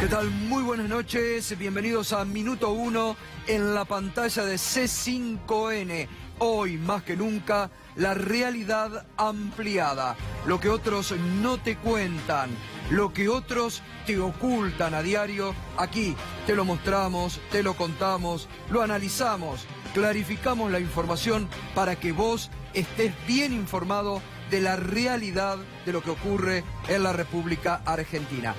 ¿Qué tal? Muy buenas noches, bienvenidos a Minuto 1 en la pantalla de C5N. Hoy, más que nunca, la realidad ampliada. Lo que otros no te cuentan, lo que otros te ocultan a diario, aquí te lo mostramos, te lo contamos, lo analizamos, clarificamos la información para que vos estés bien informado de la realidad de lo que ocurre en la República Argentina.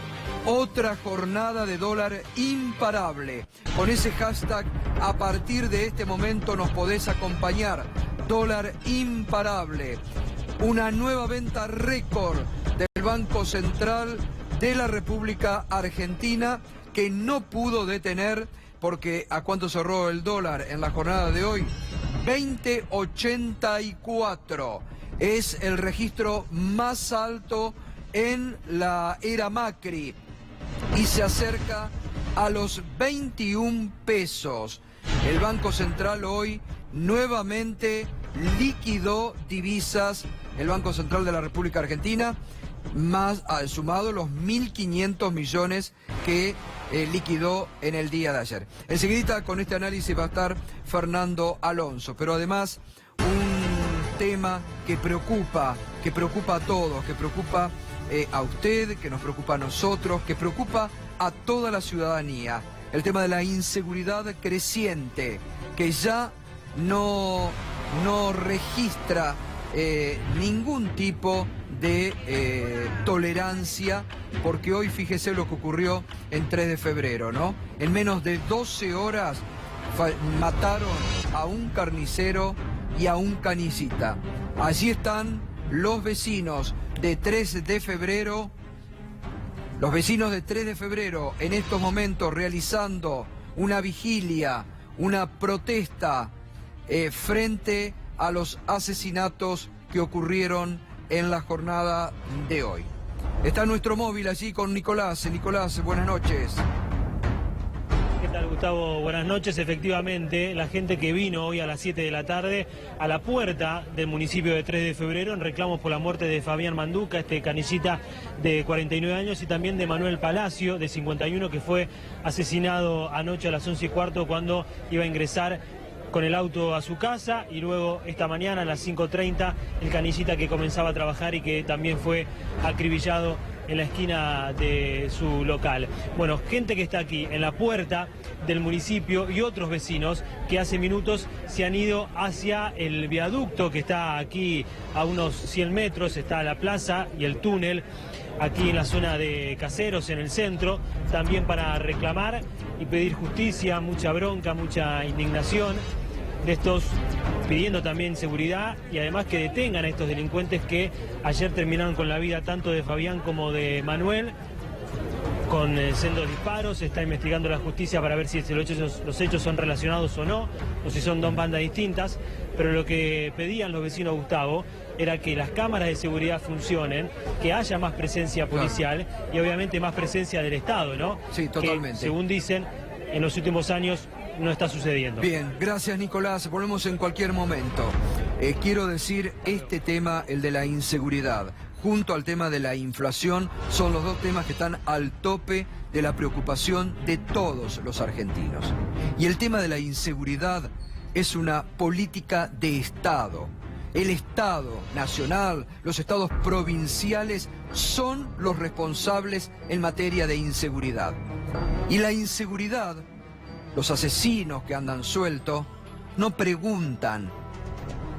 Otra jornada de dólar imparable. Con ese hashtag, a partir de este momento nos podés acompañar. Dólar imparable. Una nueva venta récord del Banco Central de la República Argentina que no pudo detener, porque ¿a cuánto cerró el dólar en la jornada de hoy? 20.84. Es el registro más alto en la era Macri y se acerca a los 21 pesos. El Banco Central hoy nuevamente liquidó divisas, el Banco Central de la República Argentina, más sumado los 1.500 millones que liquidó en el día de ayer. Enseguida con este análisis va a estar Fernando Alonso, pero además un tema que preocupa a todos, que preocupa a usted, que nos preocupa a nosotros, que preocupa a toda la ciudadanía. El tema de la inseguridad creciente, que ya no registra ningún tipo de tolerancia, porque hoy fíjese lo que ocurrió en 3 de febrero, ¿no? En menos de 12 horas mataron a un carnicero y a un canicita. Allí están los vecinos de 3 de febrero, los vecinos de 3 de febrero en estos momentos realizando una vigilia, una protesta frente a los asesinatos que ocurrieron en la jornada de hoy. Está nuestro móvil allí con Nicolás. Nicolás, buenas noches. ¿Qué tal, Gustavo? Buenas noches. Efectivamente, la gente que vino hoy a las 7 de la tarde a la puerta del municipio de 3 de febrero en reclamos por la muerte de Fabián Manduca, este canillita de 49 años, y también de Manuel Palacio, de 51, que fue asesinado anoche a las 11:15 cuando iba a ingresar con el auto a su casa, y luego esta mañana a las 5:30 el canillita que comenzaba a trabajar y que también fue acribillado en la esquina de su local. Bueno, gente que está aquí en la puerta del municipio y otros vecinos que hace minutos se han ido hacia el viaducto que está aquí a unos 100 metros, está la plaza y el túnel aquí en la zona de Caseros, en el centro, también para reclamar y pedir justicia, mucha bronca, mucha indignación de estos, pidiendo también seguridad y además que detengan a estos delincuentes que ayer terminaron con la vida tanto de Fabián como de Manuel, con sendos disparos. Se está investigando la justicia para ver si los hechos son relacionados o no, o si son dos bandas distintas, pero lo que pedían los vecinos, Gustavo, era que las cámaras de seguridad funcionen, que haya más presencia policial, claro, y obviamente más presencia del Estado, ¿no? Sí, totalmente. Que, según dicen, en los últimos años no está sucediendo. Bien, gracias, Nicolás. Volvemos en cualquier momento. Quiero decir, este tema, el de la inseguridad, junto al tema de la inflación, son los dos temas que están al tope de la preocupación de todos los argentinos. Y el tema de la inseguridad es una política de Estado. El Estado nacional, los estados provinciales son los responsables en materia de inseguridad. Y la inseguridad, los asesinos que andan sueltos, no preguntan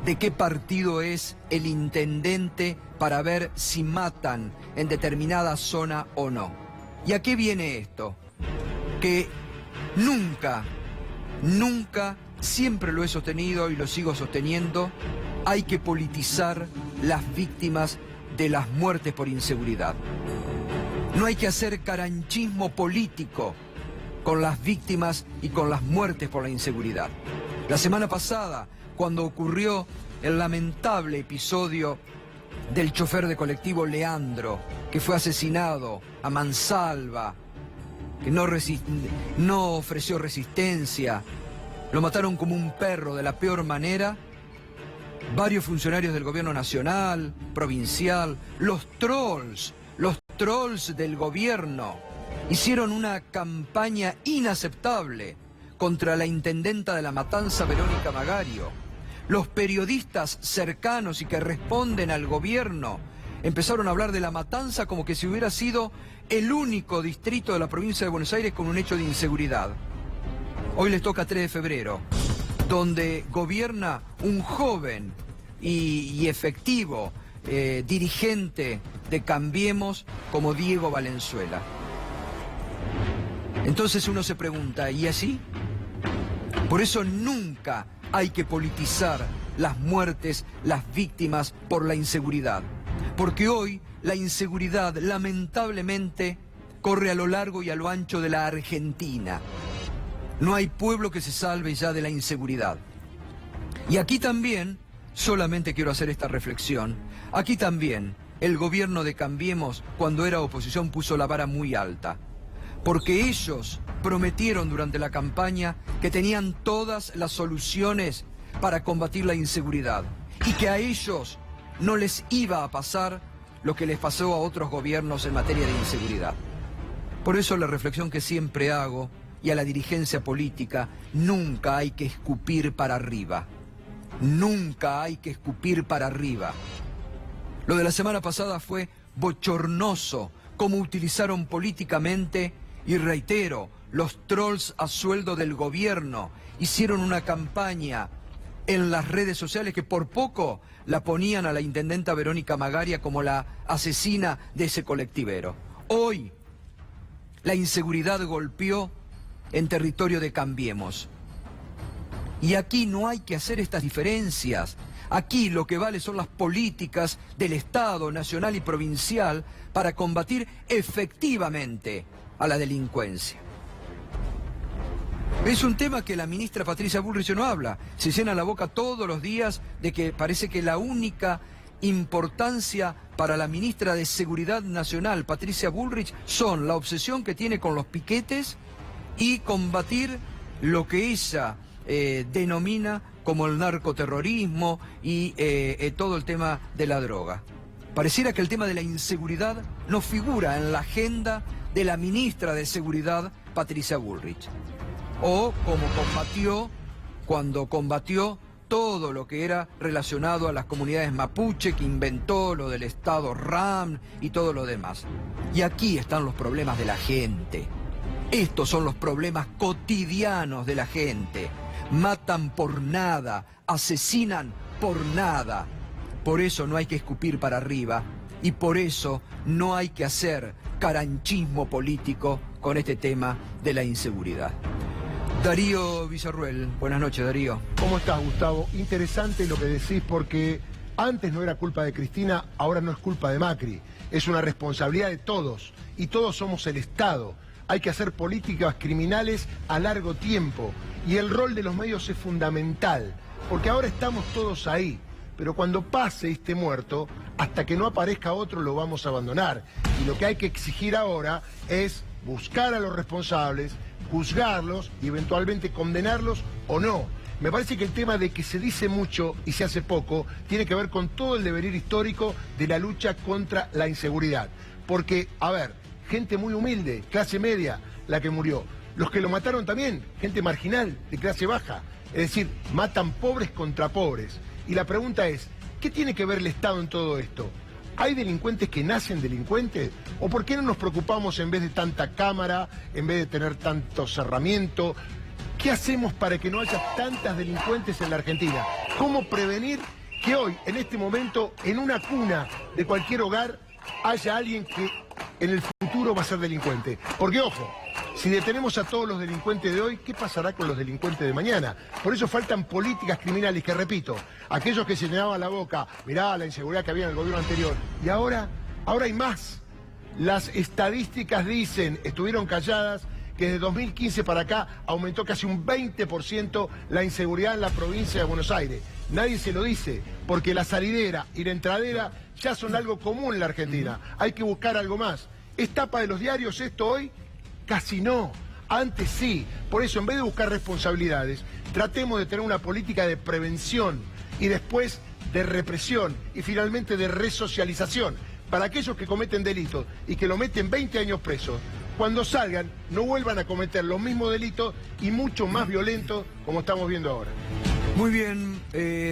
de qué partido es el intendente para ver si matan en determinada zona o no. ¿Y a qué viene esto? Que nunca, siempre lo he sostenido y lo sigo sosteniendo, hay que politizar las víctimas de las muertes por inseguridad. No hay que hacer caranchismo político con las víctimas y con las muertes por la inseguridad. La semana pasada, cuando ocurrió el lamentable episodio del chofer de colectivo Leandro, que fue asesinado a mansalva, que no ofreció resistencia, lo mataron como un perro de la peor manera, varios funcionarios del gobierno nacional, provincial, los trolls del gobierno, hicieron una campaña inaceptable contra la intendenta de La Matanza, Verónica Magario. Los periodistas cercanos y que responden al gobierno empezaron a hablar de La Matanza como que si hubiera sido el único distrito de la provincia de Buenos Aires con un hecho de inseguridad. Hoy les toca 3 de febrero, donde gobierna un joven y efectivo dirigente de Cambiemos como Diego Valenzuela. Entonces uno se pregunta, ¿y así? Por eso nunca hay que politizar las muertes, las víctimas por la inseguridad. Porque hoy la inseguridad, lamentablemente, corre a lo largo y a lo ancho de la Argentina. No hay pueblo que se salve ya de la inseguridad. Y aquí también, solamente quiero hacer esta reflexión, aquí también el gobierno de Cambiemos, cuando era oposición, puso la vara muy alta. Porque ellos prometieron durante la campaña que tenían todas las soluciones para combatir la inseguridad y que a ellos no les iba a pasar lo que les pasó a otros gobiernos en materia de inseguridad. Por eso la reflexión que siempre hago, y a la dirigencia política, nunca hay que escupir para arriba. Nunca hay que escupir para arriba. Lo de la semana pasada fue bochornoso cómo utilizaron políticamente, y reitero, los trolls a sueldo del gobierno hicieron una campaña en las redes sociales que por poco la ponían a la intendenta Verónica Magaria como la asesina de ese colectivero. Hoy la inseguridad golpeó en territorio de Cambiemos. Y aquí no hay que hacer estas diferencias. Aquí lo que vale son las políticas del Estado nacional y provincial para combatir efectivamente a la delincuencia. Es un tema que la ministra Patricia Bullrich no habla. Se llena la boca todos los días de que parece que la única importancia para la ministra de Seguridad Nacional, Patricia Bullrich, son la obsesión que tiene con los piquetes y combatir lo que ella denomina como el narcoterrorismo y todo el tema de la droga. Pareciera que el tema de la inseguridad no figura en la agenda de la ministra de Seguridad, Patricia Bullrich. O como combatió cuando combatió todo lo que era relacionado a las comunidades mapuche, que inventó lo del Estado RAM y todo lo demás. Y aquí están los problemas de la gente. Estos son los problemas cotidianos de la gente. Matan por nada, asesinan por nada. Por eso no hay que escupir para arriba y por eso no hay que hacer caranchismo político con este tema de la inseguridad. Darío Villarruel, buenas noches, Darío. ¿Cómo estás, Gustavo? Interesante lo que decís, porque antes no era culpa de Cristina, ahora no es culpa de Macri. Es una responsabilidad de todos, y todos somos el Estado. Hay que hacer políticas criminales a largo tiempo, y el rol de los medios es fundamental, porque ahora estamos todos ahí. Pero cuando pase este muerto, hasta que no aparezca otro, lo vamos a abandonar. Y lo que hay que exigir ahora es buscar a los responsables, juzgarlos y eventualmente condenarlos o no. Me parece que el tema de que se dice mucho y se hace poco tiene que ver con todo el devenir histórico de la lucha contra la inseguridad. Porque, a ver, gente muy humilde, clase media, la que murió. Los que lo mataron también, gente marginal, de clase baja. Es decir, matan pobres contra pobres. Y la pregunta es, ¿qué tiene que ver el Estado en todo esto? ¿Hay delincuentes que nacen delincuentes? ¿O por qué no nos preocupamos en vez de tanta cámara, en vez de tener tanto cerramiento? ¿Qué hacemos para que no haya tantas delincuentes en la Argentina? ¿Cómo prevenir que hoy, en este momento, en una cuna de cualquier hogar, haya alguien que en el futuro va a ser delincuente? Porque, ojo, si detenemos a todos los delincuentes de hoy, ¿qué pasará con los delincuentes de mañana? Por eso faltan políticas criminales que, repito, aquellos que se llenaban la boca, mirá la inseguridad que había en el gobierno anterior, y ahora hay más. Las estadísticas dicen, estuvieron calladas, que desde 2015 para acá aumentó casi un 20% la inseguridad en la provincia de Buenos Aires. Nadie se lo dice, porque la salidera y la entradera ya son algo común en la Argentina. Hay que buscar algo más. ¿Es tapa de los diarios esto hoy? Casi no. Antes sí. Por eso, en vez de buscar responsabilidades, tratemos de tener una política de prevención y después de represión y finalmente de resocialización. Para aquellos que cometen delitos y que lo meten 20 años presos, cuando salgan no vuelvan a cometer los mismos delitos y mucho más violentos como estamos viendo ahora. Muy bien,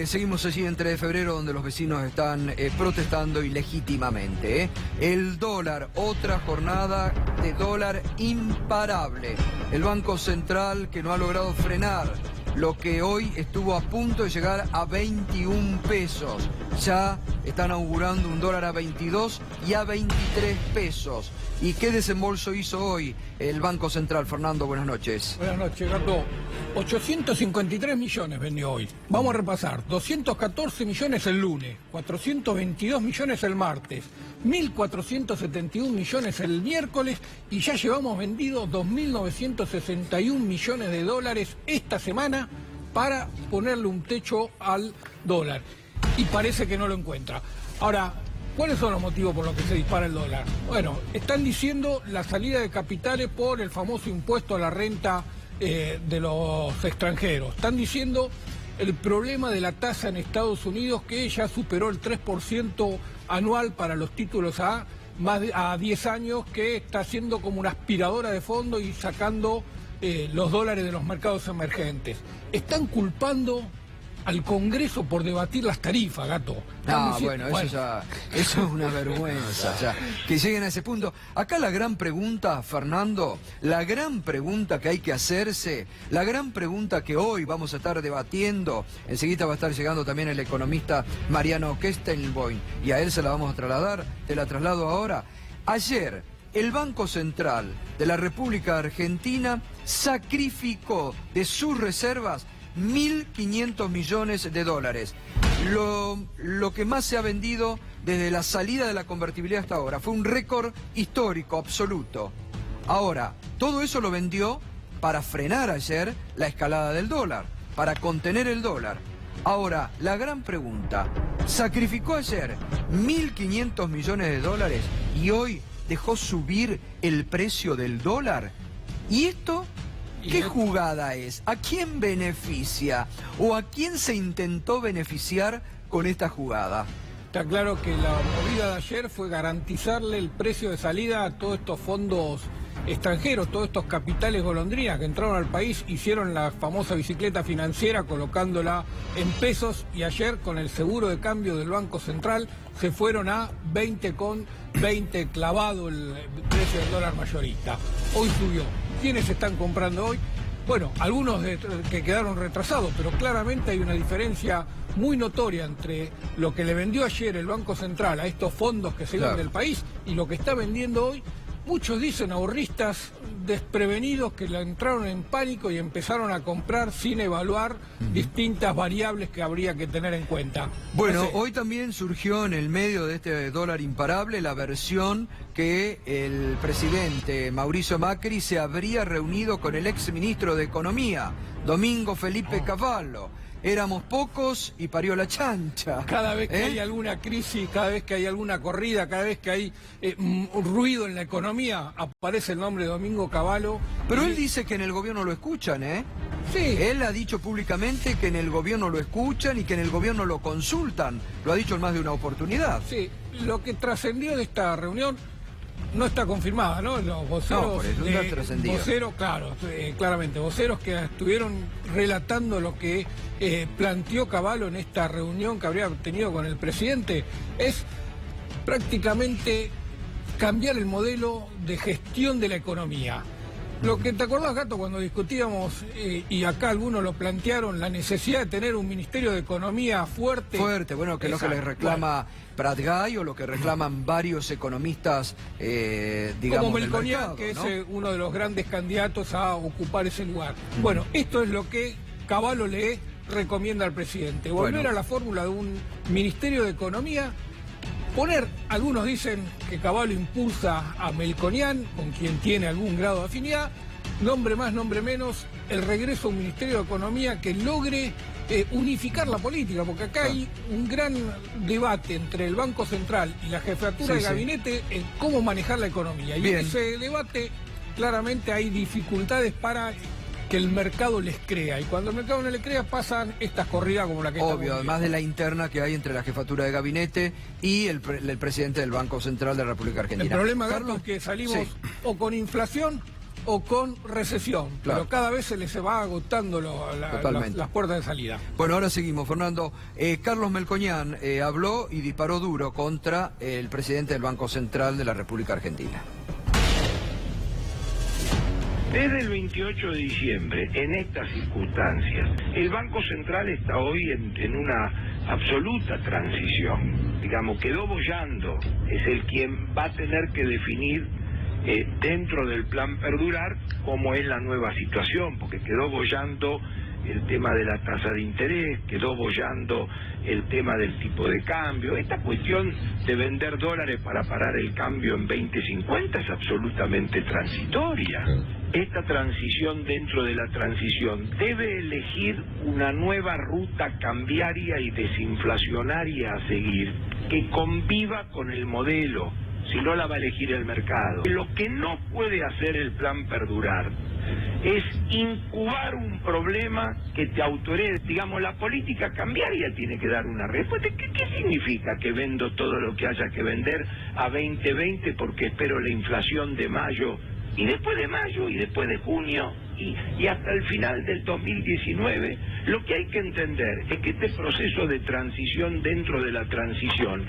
seguimos allí en 3 de febrero donde los vecinos están protestando y legítimamente. El dólar, otra jornada de dólar imparable. El Banco Central que no ha logrado frenar lo que hoy estuvo a punto de llegar a 21 pesos. Ya están augurando un dólar a 22 y a 23 pesos. ¿Y qué desembolso hizo hoy el Banco Central? Fernando, buenas noches. Buenas noches, Gato. 853 millones vendió hoy. Vamos a repasar. 214 millones el lunes, 422 millones el martes, 1.471 millones el miércoles y ya llevamos vendido 2.961 millones de dólares esta semana para ponerle un techo al dólar. Y parece que no lo encuentra. Ahora, ¿cuáles son los motivos por los que se dispara el dólar? Bueno, están diciendo la salida de capitales por el famoso impuesto a la renta de los extranjeros. Están diciendo el problema de la tasa en Estados Unidos que ya superó el 3% anual para los títulos a 10 años, que está haciendo como una aspiradora de fondo y sacando los dólares de los mercados emergentes. Están culpando al Congreso por debatir las tarifas, Gato. Bueno, eso es una vergüenza, ya, que lleguen a ese punto. Acá la gran pregunta, Fernando, la gran pregunta que hay que hacerse, la gran pregunta que hoy vamos a estar debatiendo, enseguida va a estar llegando también el economista Mariano Kestenboim, y a él se la vamos a trasladar, te la traslado ahora. Ayer, el Banco Central de la República Argentina sacrificó de sus reservas 1.500 millones de dólares. Lo que más se ha vendido desde la salida de la convertibilidad hasta ahora. Fue un récord histórico absoluto. Ahora, todo eso lo vendió para frenar ayer la escalada del dólar, para contener el dólar. Ahora, la gran pregunta, sacrificó ayer 1.500 millones de dólares y hoy dejó subir el precio del dólar. ¿Y esto? ¿Qué jugada es? ¿A quién beneficia? ¿O a quién se intentó beneficiar con esta jugada? Está claro que la movida de ayer fue garantizarle el precio de salida a todos estos fondos extranjeros, todos estos capitales golondrinas que entraron al país, hicieron la famosa bicicleta financiera colocándola en pesos y ayer con el seguro de cambio del Banco Central se fueron a 20,20 clavado el precio del dólar mayorista. Hoy subió. ¿Quiénes están comprando hoy? Bueno, algunos que quedaron retrasados, pero claramente hay una diferencia muy notoria entre lo que le vendió ayer el Banco Central a estos fondos que se van del país y lo que está vendiendo hoy. Muchos dicen ahorristas desprevenidos que le entraron en pánico y empezaron a comprar sin evaluar distintas variables que habría que tener en cuenta. Bueno, hoy también surgió en el medio de este dólar imparable la versión que el presidente Mauricio Macri se habría reunido con el exministro de Economía, Domingo Felipe Cavallo. Éramos pocos y parió la chancha. Cada vez que hay alguna crisis, cada vez que hay alguna corrida, cada vez que hay un ruido en la economía, aparece el nombre de Domingo Cavallo. Pero él dice que en el gobierno lo escuchan, ¿eh? Sí. Él ha dicho públicamente que en el gobierno lo escuchan y que en el gobierno lo consultan. Lo ha dicho en más de una oportunidad. Sí, lo que trascendió de esta reunión no está confirmada, ¿no? Los voceros, no, por eso no está trascendido. Voceros, claro, claramente, voceros que estuvieron relatando lo que planteó Cavallo en esta reunión que habría tenido con el presidente, es prácticamente cambiar el modelo de gestión de la economía. Lo que te acordás, Gato, cuando discutíamos, y acá algunos lo plantearon, la necesidad de tener un Ministerio de Economía fuerte. Fuerte, bueno, que es lo que le reclama Prat Gay o lo que reclaman varios economistas, digamos, como Melconian, mercado, que ¿no? es uno de los grandes candidatos a ocupar ese lugar. Bueno, esto es lo que Cavallo le recomienda al presidente. Volver a la fórmula de un Ministerio de Economía. Poner, algunos dicen que Cavallo impulsa a Melconian, con quien tiene algún grado de afinidad, nombre más, nombre menos, el regreso a un Ministerio de Economía que logre unificar la política, porque acá hay un gran debate entre el Banco Central y la jefatura de gabinete en cómo manejar la economía. Y en ese debate claramente hay dificultades para que el mercado les crea, y cuando el mercado no le crea pasan estas corridas como la que estamos viendo. Además de la interna que hay entre la jefatura de gabinete y el presidente del Banco Central de la República Argentina. El problema, Carlos, es que salimos o con inflación o con recesión, Claro. pero cada vez se les va agotando las puertas de salida. Bueno, ahora seguimos, Fernando. Carlos Melconian habló y disparó duro contra el presidente del Banco Central de la República Argentina. Desde el 28 de diciembre, en estas circunstancias, el Banco Central está hoy en una absoluta transición. Digamos, quedó boyando, es el quien va a tener que definir dentro del plan perdurar cómo es la nueva situación, porque quedó boyando el tema de la tasa de interés, quedó boyando el tema del tipo de cambio. Esta cuestión de vender dólares para parar el cambio en 2050 es absolutamente transitoria. Esta transición dentro de la transición debe elegir una nueva ruta cambiaria y desinflacionaria a seguir, que conviva con el modelo, si no la va a elegir el mercado. Lo que no puede hacer el plan perdurar es incubar un problema que te autoree. Digamos, la política cambiaria tiene que dar una respuesta. ¿Qué significa que vendo todo lo que haya que vender a 2020 porque espero la inflación de mayo, y después de mayo, y después de junio, y hasta el final del 2019? Lo que hay que entender es que este proceso de transición dentro de la transición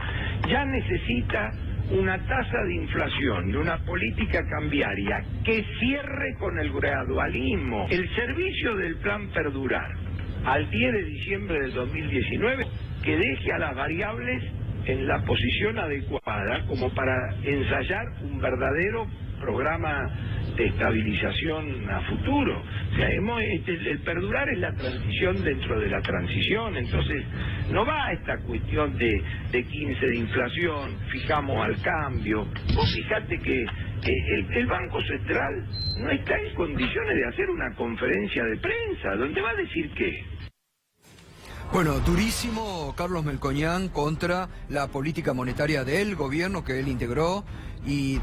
ya necesita una tasa de inflación y una política cambiaria que cierre con el gradualismo. El servicio del plan perdurar al 10 de diciembre del 2019 que deje a las variables en la posición adecuada como para ensayar un verdadero programa de estabilización a futuro. O sea, el perdurar es la transición dentro de la transición. Entonces no va a esta cuestión de 15 de inflación, fijamos al cambio. Vos fijate que el Banco Central no está en condiciones de hacer una conferencia de prensa donde va a decir qué. Bueno, durísimo Carlos Melconian contra la política monetaria del gobierno que él integró y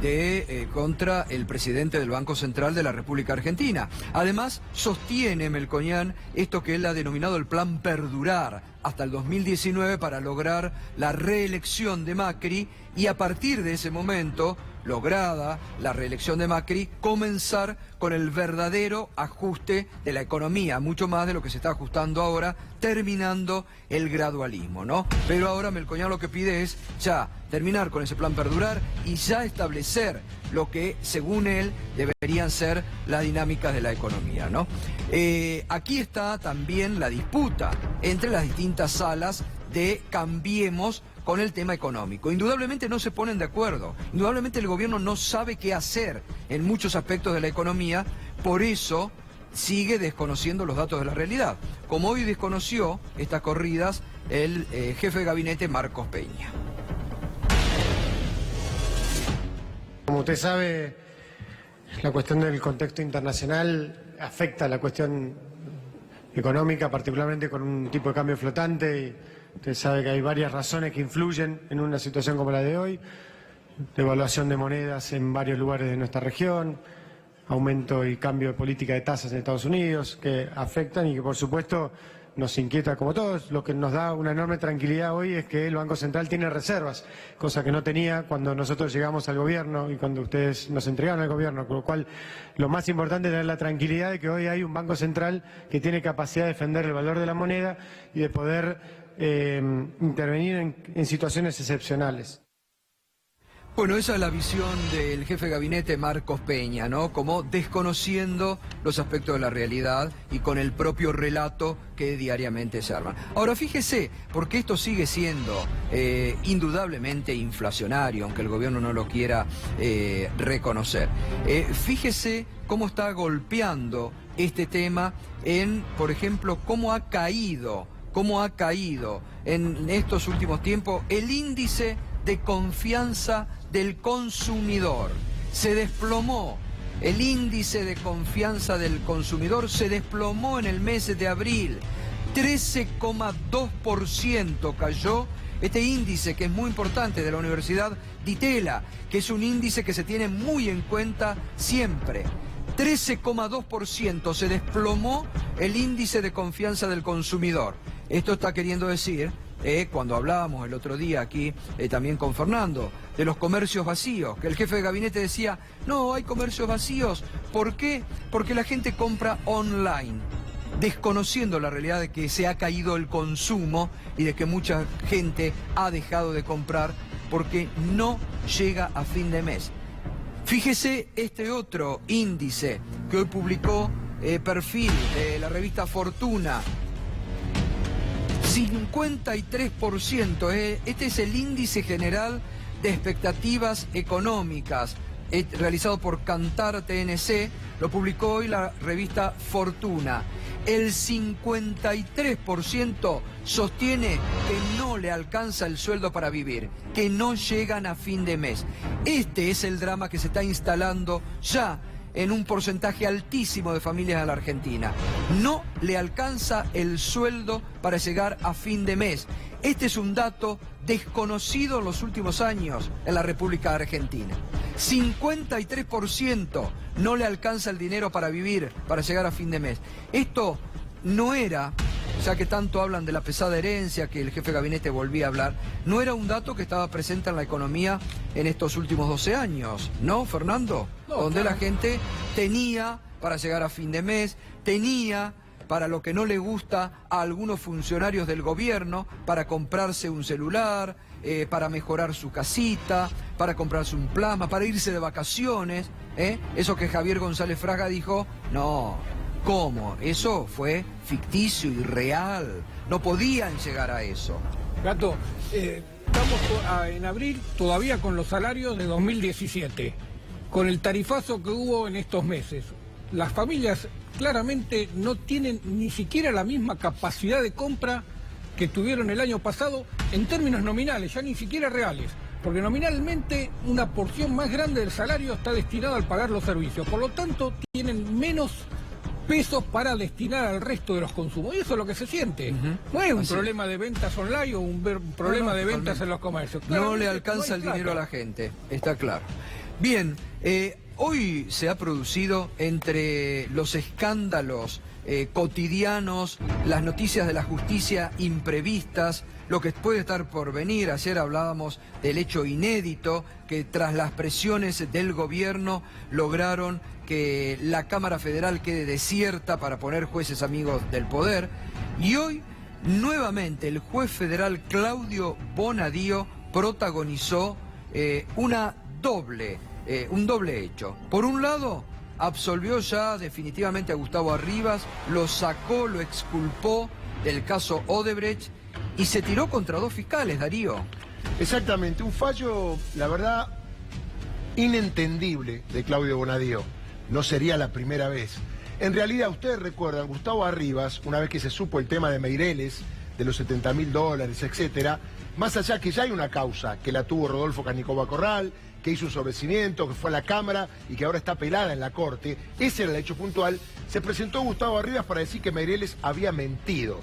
contra el presidente del Banco Central de la República Argentina. Además, sostiene Melconian esto que él ha denominado el plan perdurar hasta el 2019 para lograr la reelección de Macri, y a partir de ese momento, lograda la reelección de Macri, comenzar con el verdadero ajuste de la economía, mucho más de lo que se está ajustando ahora, terminando el gradualismo, ¿no? Pero ahora Melconian lo que pide es ya terminar con ese plan perdurar y ya establecer lo que, según él, deberían ser las dinámicas de la economía, ¿no? Aquí está también la disputa entre las distintas salas de Cambiemos con el tema económico. Indudablemente no se ponen de acuerdo, indudablemente el gobierno no sabe qué hacer en muchos aspectos de la economía, por eso sigue desconociendo los datos de la realidad, como hoy desconoció estas corridas el jefe de gabinete Marcos Peña. Como usted sabe, la cuestión del contexto internacional afecta a la cuestión económica, particularmente con un tipo de cambio flotante. Y usted sabe que hay varias razones que influyen en una situación como la de hoy: devaluación de monedas en varios lugares de nuestra región, aumento y cambio de política de tasas en Estados Unidos, que afectan y que por supuesto nos inquieta como todos. Lo que nos da una enorme tranquilidad hoy es que el Banco Central tiene reservas, cosa que no tenía cuando nosotros llegamos al gobierno y cuando ustedes nos entregaron al gobierno, con lo cual lo más importante es tener la tranquilidad de que hoy hay un Banco Central que tiene capacidad de defender el valor de la moneda y de poder intervenir en situaciones excepcionales. Bueno, esa es la visión del jefe de gabinete Marcos Peña, ¿no? Como desconociendo los aspectos de la realidad y con el propio relato que diariamente se arman. Ahora, fíjese, porque esto sigue siendo indudablemente inflacionario, aunque el gobierno no lo quiera reconocer. Fíjese cómo está golpeando este tema en, por ejemplo, cómo ha caído en estos últimos tiempos el índice de confianza del consumidor. Se desplomó. El índice de confianza del consumidor se desplomó en el mes de abril. 13,2% cayó este índice, que es muy importante, de la Universidad Di Tella, que es un índice que se tiene muy en cuenta siempre. 13,2% se desplomó el índice de confianza del consumidor. Esto está queriendo decir cuando hablábamos el otro día aquí también con Fernando, de los comercios vacíos, que el jefe de gabinete decía, no, hay comercios vacíos. ¿Por qué? Porque la gente compra online, desconociendo la realidad de que se ha caído el consumo y de que mucha gente ha dejado de comprar porque no llega a fin de mes. Fíjese este otro índice que hoy publicó Perfil de la revista Fortuna. 53%, este es el índice general de expectativas económicas realizado por Kantar TNC, lo publicó hoy la revista Fortuna. El 53% sostiene que no le alcanza el sueldo para vivir, que no llegan a fin de mes. Este es el drama que se está instalando ya en un porcentaje altísimo de familias de la Argentina. No le alcanza el sueldo para llegar a fin de mes. Este es un dato desconocido en los últimos años en la República Argentina. 53% no le alcanza el dinero para vivir, para llegar a fin de mes. Esto no era, ya que tanto hablan de la pesada herencia, que el jefe de gabinete volvía a hablar, no era un dato que estaba presente en la economía en estos últimos 12 años, ¿no, Fernando? No, donde claro. la gente tenía para llegar a fin de mes, tenía para lo que no le gusta a algunos funcionarios del gobierno, para comprarse un celular, para mejorar su casita, para comprarse un plasma, para irse de vacaciones, Eso que Javier González Fraga dijo, no, ¿cómo? Eso fue ficticio y real, no podían llegar a eso. Gato, estamos en abril todavía con los salarios de 2017, con el tarifazo que hubo en estos meses. Las familias claramente no tienen ni siquiera la misma capacidad de compra que tuvieron el año pasado en términos nominales, ya ni siquiera reales, porque nominalmente una porción más grande del salario está destinada al pagar los servicios, por lo tanto tienen menos pesos para destinar al resto de los consumos, y eso es lo que se siente. No es un problema de ventas online o un problema de ventas en los comercios. No le alcanza el dinero a la gente, está claro. Bien, hoy se ha producido entre los escándalos cotidianos, las noticias de la justicia imprevistas, lo que puede estar por venir. Ayer hablábamos del hecho inédito que tras las presiones del gobierno lograron que la Cámara Federal quede desierta para poner jueces amigos del poder. Y hoy, nuevamente, el juez federal Claudio Bonadío protagonizó un doble hecho. Por un lado, absolvió ya definitivamente a Gustavo Arribas, lo sacó, lo exculpó del caso Odebrecht y se tiró contra dos fiscales, Darío. Exactamente, un fallo, la verdad, inentendible de Claudio Bonadío. No sería la primera vez. En realidad, ustedes recuerdan, Gustavo Arribas, una vez que se supo el tema de Meireles, de los $70.000, etcétera, más allá que ya hay una causa, que la tuvo Rodolfo Canicova Corral, que hizo un sobrecimiento, que fue a la Cámara y que ahora está pelada en la Corte, ese era el hecho puntual, se presentó Gustavo Arribas para decir que Meireles había mentido.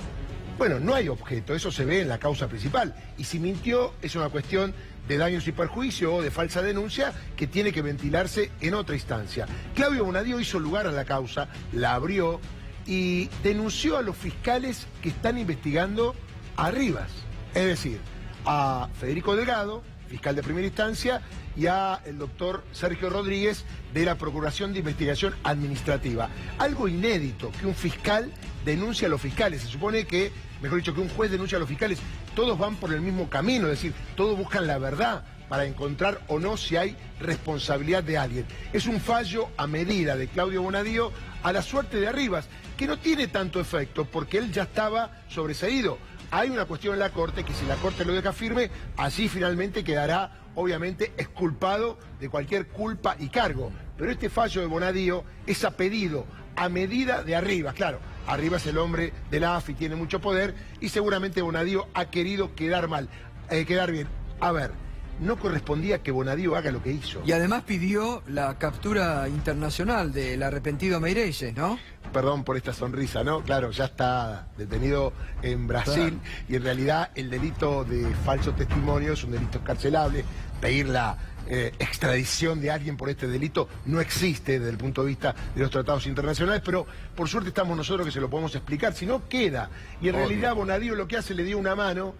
Bueno, no hay objeto, eso se ve en la causa principal, y si mintió es una cuestión de daños y perjuicio o de falsa denuncia que tiene que ventilarse en otra instancia. Claudio Bonadío hizo lugar a la causa, la abrió y denunció a los fiscales que están investigando a Arribas, es decir, a Federico Delgado, fiscal de primera instancia, y a el doctor Sergio Rodríguez de la Procuración de Investigación Administrativa. Algo inédito, que un fiscal denuncia a los fiscales. Se supone que, mejor dicho, que un juez denuncia a los fiscales. Todos van por el mismo camino, es decir, todos buscan la verdad para encontrar o no si hay responsabilidad de alguien. Es un fallo a medida de Claudio Bonadío a la suerte de Arribas, que no tiene tanto efecto porque él ya estaba sobreseído. Hay una cuestión en la Corte que si la Corte lo deja firme, así finalmente quedará, obviamente, exculpado de cualquier culpa y cargo. Pero este fallo de Bonadío es a pedido, a medida de Arribas. Claro, Arribas es el hombre de la AFI, tiene mucho poder y seguramente Bonadío ha querido quedar bien. A ver, no correspondía que Bonadío haga lo que hizo. Y además pidió la captura internacional del arrepentido Meireles, ¿no? Perdón por esta sonrisa, ¿no? Claro, ya está detenido en Brasil y en realidad el delito de falso testimonio es un delito escarcelable. Pedir la extradición de alguien por este delito no existe desde el punto de vista de los tratados internacionales, pero por suerte estamos nosotros que se lo podemos explicar, si no queda. Y en realidad Bonadío lo que hace, le dio una mano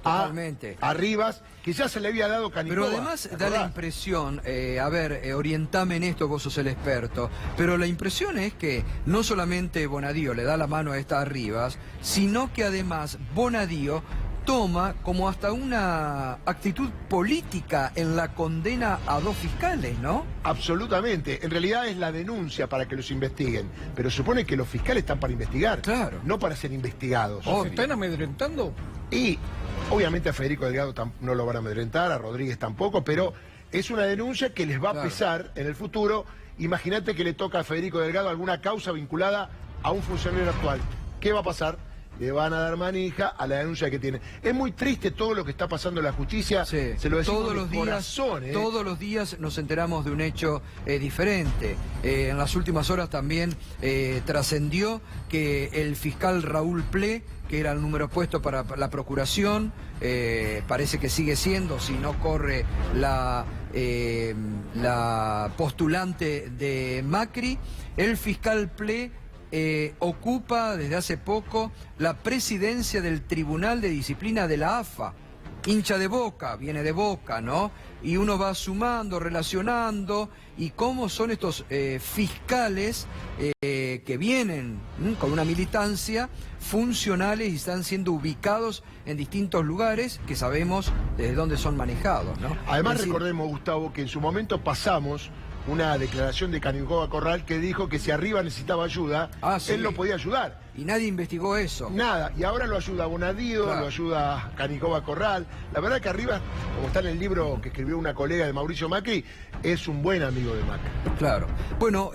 Totalmente. a Rivas, que ya se le había dado Canicoba. Pero además da la impresión, orientame en esto, vos sos el experto, pero la impresión es que no solamente Bonadío le da la mano a estas Rivas, sino que además Bonadío toma como hasta una actitud política en la condena a 2 fiscales, ¿no? Absolutamente. En realidad es la denuncia para que los investiguen. Pero supone que los fiscales están para investigar. Claro. No para ser investigados. ¿Se están amedrentando? Y obviamente a Federico Delgado no lo van a amedrentar, a Rodríguez tampoco, pero es una denuncia que les va a pesar en el futuro. Imagínate que le toca a Federico Delgado alguna causa vinculada a un funcionario actual. ¿Qué va a pasar? Le van a dar manija a la denuncia que tiene. Es muy triste todo lo que está pasando en la justicia. Sí. Se lo decimos todos los días, corazón, Todos los días nos enteramos de un hecho diferente. En las últimas horas también trascendió que el fiscal Raúl Ple, que era el número puesto para la procuración, parece que sigue siendo, si no corre la postulante de Macri, el fiscal Ple ocupa desde hace poco la presidencia del Tribunal de Disciplina de la AFA. Hincha de Boca, viene de Boca, ¿no? Y uno va sumando, relacionando, y cómo son estos fiscales que vienen con una militancia funcionales y están siendo ubicados en distintos lugares que sabemos desde dónde son manejados, ¿no? Además, Es decir, recordemos, Gustavo, que en su momento pasamos una declaración de Canicoba Corral que dijo que si Arriba necesitaba ayuda, sí. él lo podía ayudar. Y nadie investigó eso. Nada, y ahora lo ayuda Bonadío, Claro. lo ayuda Canicoba Corral. La verdad que Arriba, como está en el libro que escribió una colega de Mauricio Macri, es un buen amigo de Macri. Claro. Bueno,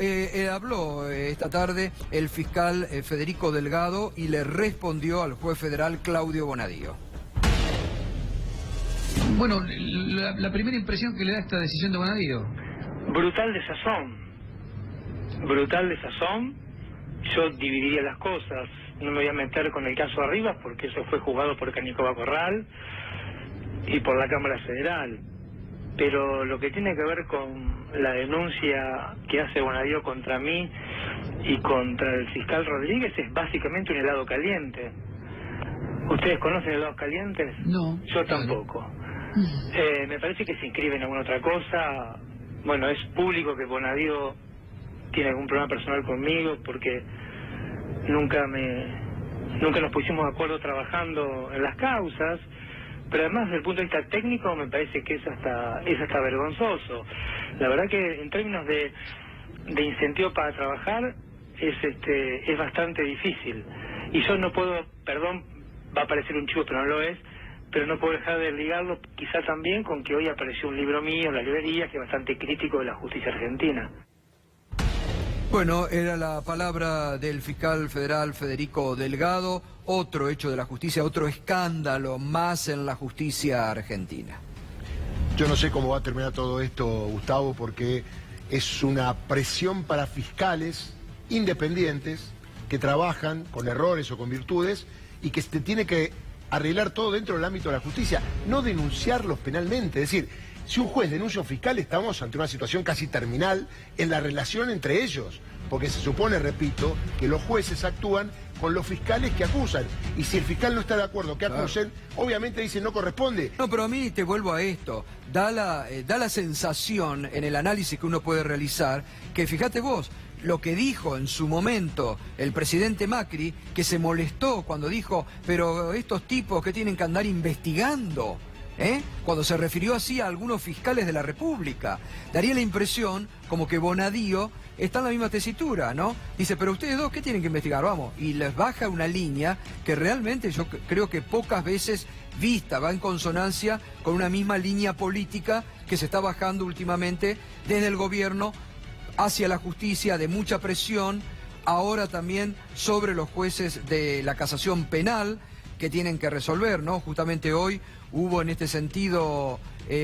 habló esta tarde el fiscal Federico Delgado y le respondió al juez federal Claudio Bonadío. Bueno, la primera impresión que le da esta decisión de Bonadío. Brutal desazón. Brutal desazón. Yo dividiría las cosas. No me voy a meter con el caso Arribas porque eso fue juzgado por Canicoba Corral y por la Cámara Federal. Pero lo que tiene que ver con la denuncia que hace Bonadío contra mí y contra el fiscal Rodríguez es básicamente un helado caliente. ¿Ustedes conocen helados calientes? No. Yo tampoco. Me parece que se inscribe en alguna otra cosa. Bueno, es público que Bonadío tiene algún problema personal conmigo porque nunca nos pusimos de acuerdo trabajando en las causas, pero además desde el punto de vista técnico me parece que es hasta vergonzoso. La verdad que en términos de incentivo para trabajar es bastante difícil. Y yo no puedo, perdón, va a parecer un chivo pero no lo es, pero no puedo dejar de ligarlo quizá también con que hoy apareció un libro mío en la librería que es bastante crítico de la justicia argentina. Bueno, era la palabra del fiscal federal Federico Delgado, otro hecho de la justicia, otro escándalo más en la justicia argentina. Yo no sé cómo va a terminar todo esto, Gustavo, porque es una presión para fiscales independientes que trabajan con errores o con virtudes y que se tiene que arreglar todo dentro del ámbito de la justicia, no denunciarlos penalmente. Es decir, si un juez denuncia a un fiscal, estamos ante una situación casi terminal en la relación entre ellos, porque se supone, repito, que los jueces actúan con los fiscales que acusan, y si el fiscal no está de acuerdo que acusen, obviamente dicen no corresponde. No, pero a mí te vuelvo a esto, da la sensación en el análisis que uno puede realizar, que fíjate vos, lo que dijo en su momento el presidente Macri, que se molestó cuando dijo, pero estos tipos que tienen que andar investigando, cuando se refirió así a algunos fiscales de la República, daría la impresión como que Bonadío está en la misma tesitura, ¿no? Dice, pero ustedes dos, ¿qué tienen que investigar? Vamos, y les baja una línea que realmente yo creo que pocas veces vista, va en consonancia con una misma línea política que se está bajando últimamente desde el gobierno hacia la justicia, de mucha presión, ahora también sobre los jueces de la casación penal que tienen que resolver, ¿no? Justamente hoy hubo en este sentido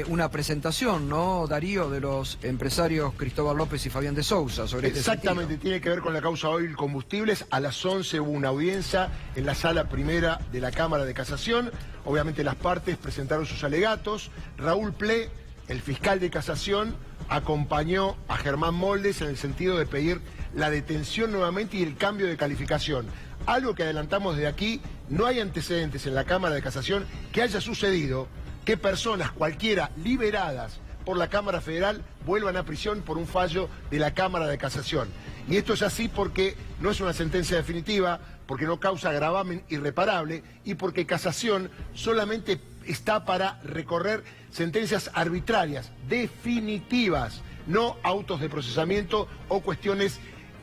una presentación, ¿no, Darío, de los empresarios Cristóbal López y Fabián de Sousa sobre Exactamente, este sentido. tiene que ver con la causa Oil Combustibles. A las 11 hubo una audiencia en la sala primera de la Cámara de Casación. Obviamente las partes presentaron sus alegatos. Raúl Ple, el fiscal de casación, acompañó a Germán Moldes en el sentido de pedir la detención nuevamente y el cambio de calificación. Algo que adelantamos de aquí, no hay antecedentes en la Cámara de Casación que haya sucedido que personas cualquiera liberadas por la Cámara Federal vuelvan a prisión por un fallo de la Cámara de Casación. Y esto es así porque no es una sentencia definitiva, porque no causa gravamen irreparable y porque Casación solamente está para recorrer sentencias arbitrarias, definitivas, no autos de procesamiento o cuestiones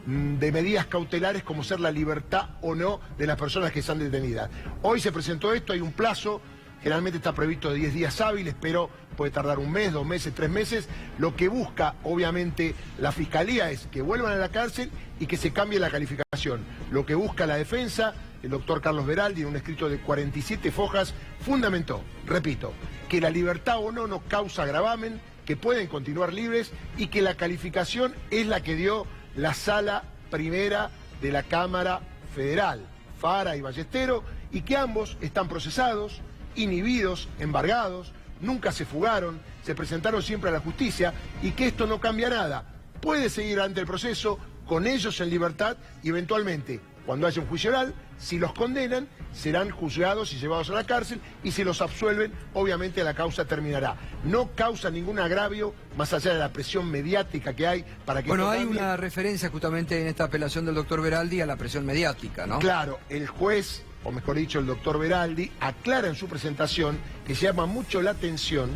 de medidas cautelares como ser la libertad o no de las personas que están detenidas. Hoy se presentó esto, hay un plazo, generalmente está previsto de 10 días hábiles, pero puede tardar 1 mes, 2 meses, 3 meses. Lo que busca, obviamente, la Fiscalía es que vuelvan a la cárcel y que se cambie la calificación. Lo que busca la defensa, el doctor Carlos Veraldi, en un escrito de 47 fojas, fundamentó, repito, que la libertad o no causa gravamen, que pueden continuar libres y que la calificación es la que dio la Sala Primera de la Cámara Federal, Fara y Ballestero, y que ambos están procesados, inhibidos, embargados, nunca se fugaron, se presentaron siempre a la justicia y que esto no cambia nada. Puede seguir ante el proceso con ellos en libertad y eventualmente, cuando haya un juicio oral, si los condenan, serán juzgados y llevados a la cárcel y si los absuelven, obviamente la causa terminará. No causa ningún agravio más allá de la presión mediática que hay para que... Bueno, hay una referencia justamente en esta apelación del doctor Veraldi a la presión mediática, ¿no? Claro, el juez, o mejor dicho, el doctor Veraldi, aclara en su presentación que llama mucho la atención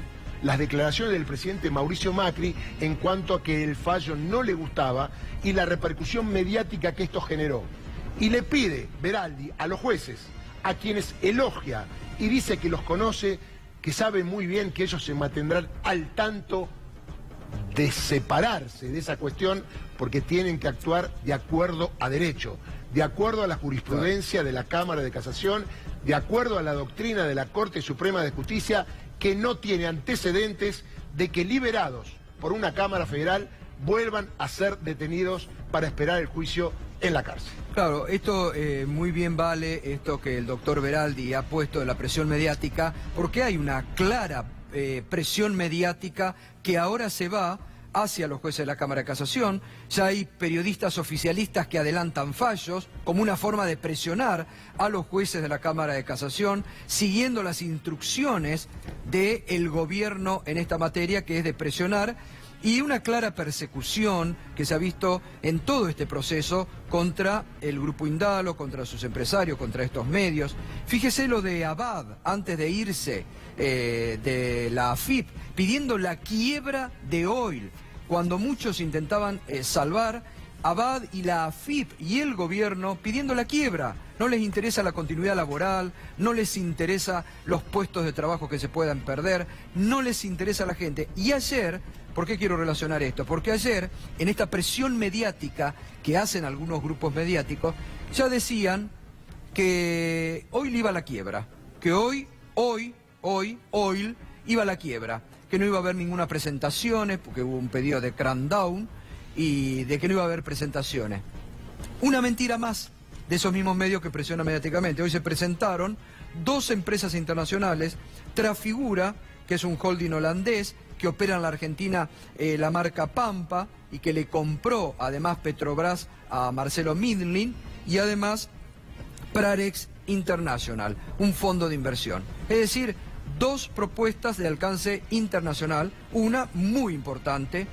las declaraciones del presidente Mauricio Macri en cuanto a que el fallo no le gustaba y la repercusión mediática que esto generó. Y le pide Veraldi a los jueces, a quienes elogia y dice que los conoce, que sabe muy bien que ellos se mantendrán al tanto de separarse de esa cuestión porque tienen que actuar de acuerdo a derecho, de acuerdo a la jurisprudencia de la Cámara de Casación, de acuerdo a la doctrina de la Corte Suprema de Justicia, que no tiene antecedentes de que liberados por una Cámara Federal vuelvan a ser detenidos para esperar el juicio en la cárcel. Claro, esto muy bien vale, esto que el doctor Veraldi ha puesto de la presión mediática, porque hay una clara presión mediática que ahora se va hacia los jueces de la Cámara de Casación. Ya hay periodistas oficialistas que adelantan fallos como una forma de presionar a los jueces de la Cámara de Casación, siguiendo las instrucciones del gobierno en esta materia, que es de presionar, y una clara persecución que se ha visto en todo este proceso contra el Grupo Indalo, contra sus empresarios, contra estos medios. Fíjese lo de Abad, antes de irse de la AFIP, pidiendo la quiebra de Oil, cuando muchos intentaban salvar, Abad y la AFIP y el gobierno pidiendo la quiebra. No les interesa la continuidad laboral, no les interesa los puestos de trabajo que se puedan perder, no les interesa la gente. Y ayer, ¿por qué quiero relacionar esto? Porque ayer, en esta presión mediática que hacen algunos grupos mediáticos, ya decían que Oil iba a la quiebra, que hoy Oil iba a la quiebra, que no iba a haber ninguna presentaciones, porque hubo un pedido de crackdown, y de que no iba a haber presentaciones. Una mentira más de esos mismos medios que presionan mediáticamente. Hoy se presentaron 2 empresas internacionales, Trafigura, que es un holding holandés que opera en la Argentina la marca Pampa y que le compró además Petrobras a Marcelo Midlin, y además Prarex International, un fondo de inversión. Es decir, 2 propuestas de alcance internacional, una muy importante,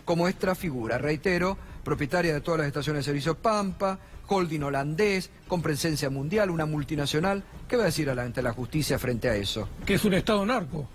como es Trafigura, reitero, propietaria de todas las estaciones de servicio Pampa, holding holandés, con presencia mundial, una multinacional. ¿Qué va a decir ante la justicia frente a eso? Que es un estado narco.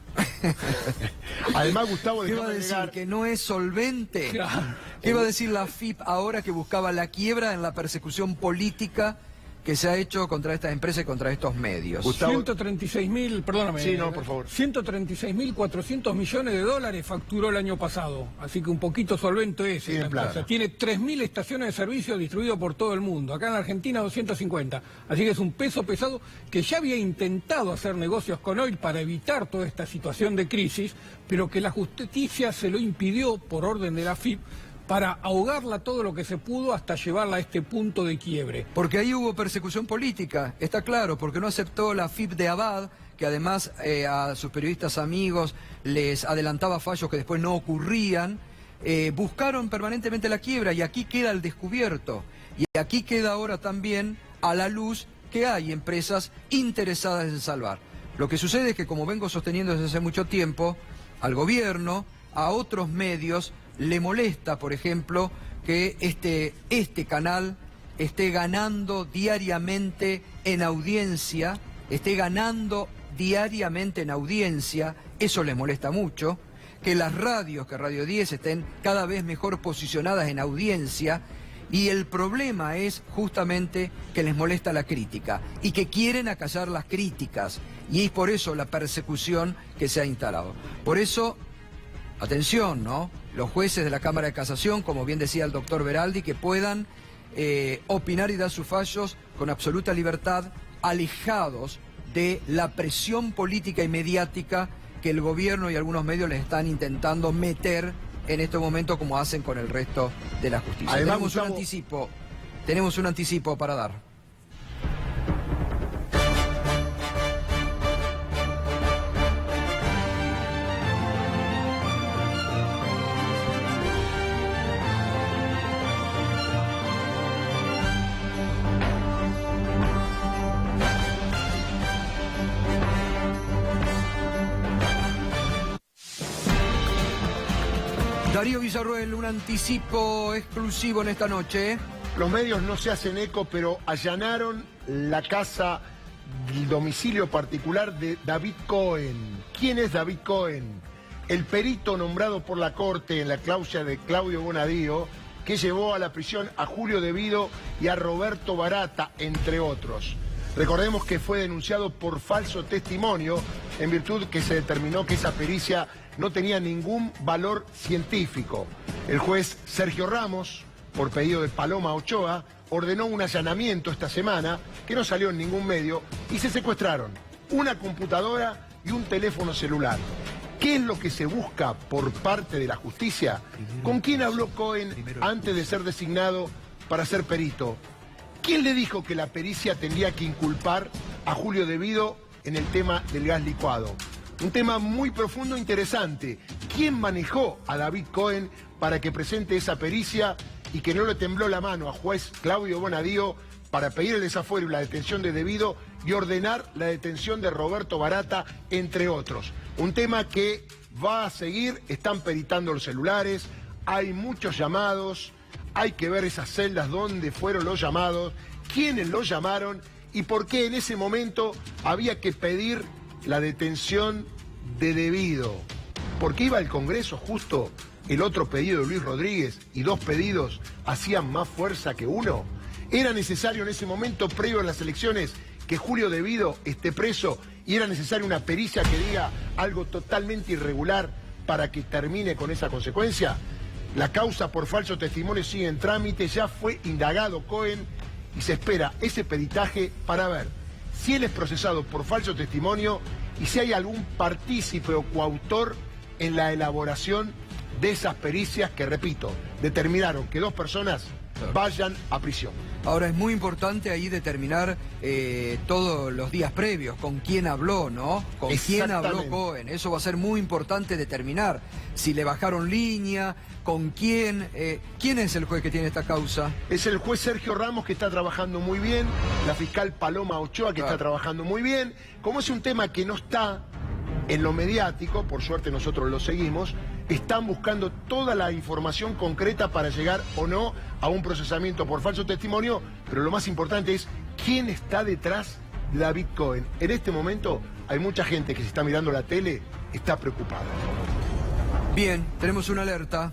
Además, Gustavo, ¿qué va a decir? ¿Que no es solvente? Claro. ¿Qué va a decir la AFIP ahora que buscaba la quiebra en la persecución política que se ha hecho contra estas empresas y contra estos medios? Gustavo... 136.000, perdóname. Sí, no, por favor. 136.400 millones de dólares facturó el año pasado, así que un poquito solvente es esta empresa. Tiene 3.000 estaciones de servicio distribuidas por todo el mundo. Acá en la Argentina 250. Así que es un peso pesado que ya había intentado hacer negocios con Oil para evitar toda esta situación de crisis, pero que la justicia se lo impidió por orden de la AFIP, para ahogarla todo lo que se pudo hasta llevarla a este punto de quiebre. Porque ahí hubo persecución política, está claro, porque no aceptó la AFIP de Abad, que además a sus periodistas amigos les adelantaba fallos que después no ocurrían. Buscaron permanentemente la quiebra y aquí queda al descubierto. Y aquí queda ahora también a la luz que hay empresas interesadas en salvar. Lo que sucede es que, como vengo sosteniendo desde hace mucho tiempo, al gobierno, a otros medios, le molesta, por ejemplo, que este canal esté ganando diariamente en audiencia, eso les molesta mucho, que las radios, que Radio 10 estén cada vez mejor posicionadas en audiencia, y el problema es justamente que les molesta la crítica y que quieren acallar las críticas, y es por eso la persecución que se ha instalado. Por eso, atención, ¿no? Los jueces de la Cámara de Casación, como bien decía el doctor Beraldi, que puedan opinar y dar sus fallos con absoluta libertad, alejados de la presión política y mediática que el gobierno y algunos medios les están intentando meter en este momento, como hacen con el resto de la justicia. Además, tenemos un anticipo para dar. Darío Villarruel, un anticipo exclusivo en esta noche. Los medios no se hacen eco, pero allanaron la casa, el domicilio particular de David Cohen. ¿Quién es David Cohen? El perito nombrado por la Corte en la causa de Claudio Bonadío, que llevó a la prisión a Julio De Vido y a Roberto Barata, entre otros. Recordemos que fue denunciado por falso testimonio, en virtud que se determinó que esa pericia no tenía ningún valor científico. El juez Sergio Ramos, por pedido de Paloma Ochoa, ordenó un allanamiento esta semana, que no salió en ningún medio, y se secuestraron una computadora y un teléfono celular. ¿Qué es lo que se busca por parte de la justicia? ¿Con quién habló Cohen antes de ser designado para ser perito? ¿Quién le dijo que la pericia tendría que inculpar a Julio De Vido en el tema del gas licuado? Un tema muy profundo e interesante. ¿Quién manejó a David Cohen para que presente esa pericia y que no le tembló la mano a juez Claudio Bonadío para pedir el desafuero y la detención de De Vido y ordenar la detención de Roberto Barata, entre otros? Un tema que va a seguir, están peritando los celulares, hay muchos llamados, hay que ver esas celdas donde fueron los llamados, quiénes los llamaron y por qué en ese momento había que pedir la detención de De Vido. Porque iba al Congreso justo el otro pedido de Luis Rodríguez y dos pedidos hacían más fuerza que uno. Era necesario en ese momento, previo a las elecciones, que Julio De Vido esté preso y era necesaria una pericia que diga algo totalmente irregular para que termine con esa consecuencia. La causa por falso testimonio sigue en trámite, ya fue indagado Cohen y se espera ese peritaje para ver si él es procesado por falso testimonio y si hay algún partícipe o coautor en la elaboración de esas pericias que, repito, determinaron que dos personas vayan a prisión. Ahora es muy importante ahí determinar todos los días previos, con quién habló, ¿no? Con quién habló Cohen. Eso va a ser muy importante determinar. Si le bajaron línea, con quién. ¿Quién es el juez que tiene esta causa? Es el juez Sergio Ramos, que está trabajando muy bien, la fiscal Paloma Ochoa, que está trabajando muy bien. Como es un tema que no está en lo mediático, por suerte nosotros lo seguimos, están buscando toda la información concreta para llegar o no a un procesamiento por falso testimonio, pero lo más importante es quién está detrás de David Cohen. En este momento hay mucha gente que se está mirando la tele, está preocupada. Bien, tenemos una alerta.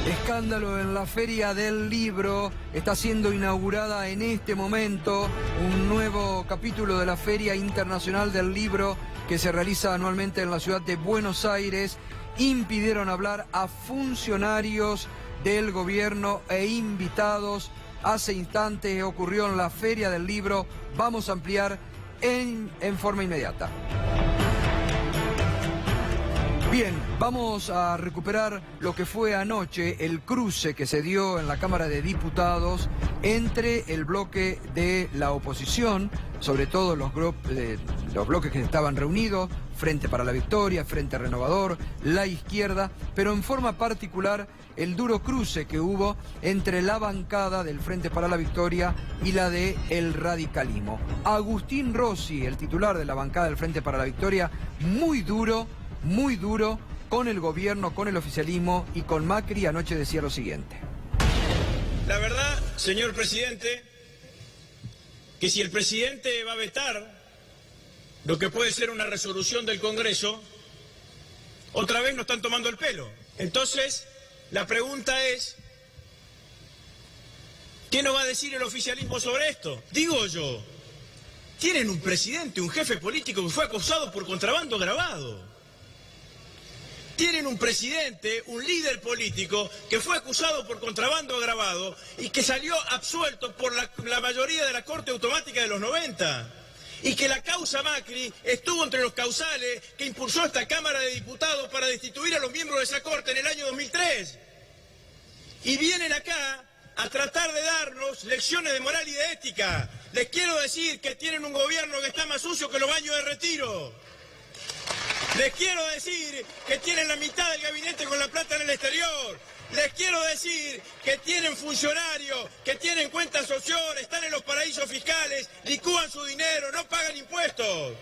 Escándalo en la Feria del Libro. Está siendo inaugurada en este momento un nuevo capítulo de la Feria Internacional del Libro que se realiza anualmente en la ciudad de Buenos Aires. Impidieron hablar a funcionarios del gobierno e invitados. Hace instantes ocurrió en la Feria del Libro. Vamos a ampliar en forma inmediata. Bien, vamos a recuperar lo que fue anoche el cruce que se dio en la Cámara de Diputados entre el bloque de la oposición, sobre todo los bloques que estaban reunidos, Frente para la Victoria, Frente Renovador, la izquierda, pero en forma particular el duro cruce que hubo entre la bancada del Frente para la Victoria y la de el radicalismo. Agustín Rossi, el titular de la bancada del Frente para la Victoria, muy duro con el gobierno, con el oficialismo y con Macri. Anoche decía lo siguiente. La verdad, señor presidente, que si el presidente va a vetar lo que puede ser una resolución del Congreso, otra vez nos están tomando el pelo. Entonces, la pregunta es, ¿qué nos va a decir el oficialismo sobre esto? Digo yo, tienen un presidente, un jefe político que fue acusado por contrabando agravado. Tienen un presidente, un líder político que fue acusado por contrabando agravado y que salió absuelto por la mayoría de la Corte Automática de los 90. Y que la causa Macri estuvo entre los causales que impulsó esta Cámara de Diputados para destituir a los miembros de esa Corte en el año 2003. Y vienen acá a tratar de darnos lecciones de moral y de ética. Les quiero decir que tienen un gobierno que está más sucio que los baños de retiro. Les quiero decir que tienen la mitad del gabinete con la plata en el exterior. Les quiero decir que tienen funcionarios, que tienen cuentas offshore, están en los paraísos fiscales, licúan su dinero, no pagan impuestos.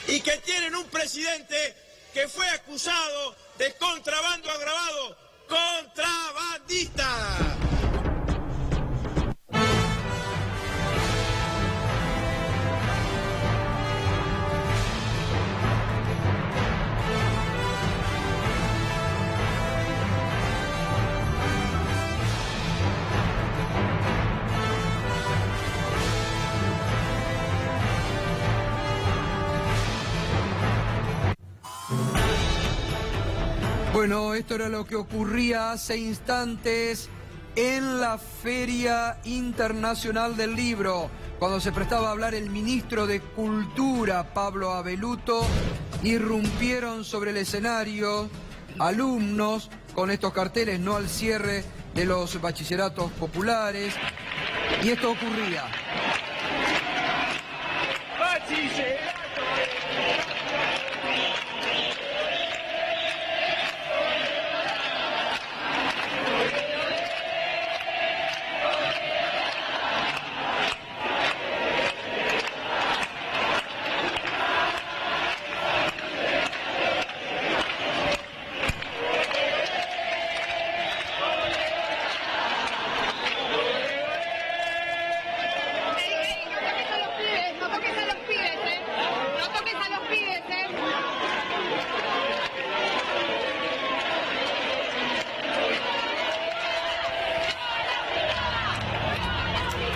Y que tienen un presidente que fue acusado de contrabando agravado. ¡Contrabandista! Bueno, esto era lo que ocurría hace instantes en la Feria Internacional del Libro, cuando se prestaba a hablar el ministro de Cultura, Pablo Abeluto. Irrumpieron sobre el escenario alumnos con estos carteles: no al cierre de los bachilleratos populares. Y esto ocurría.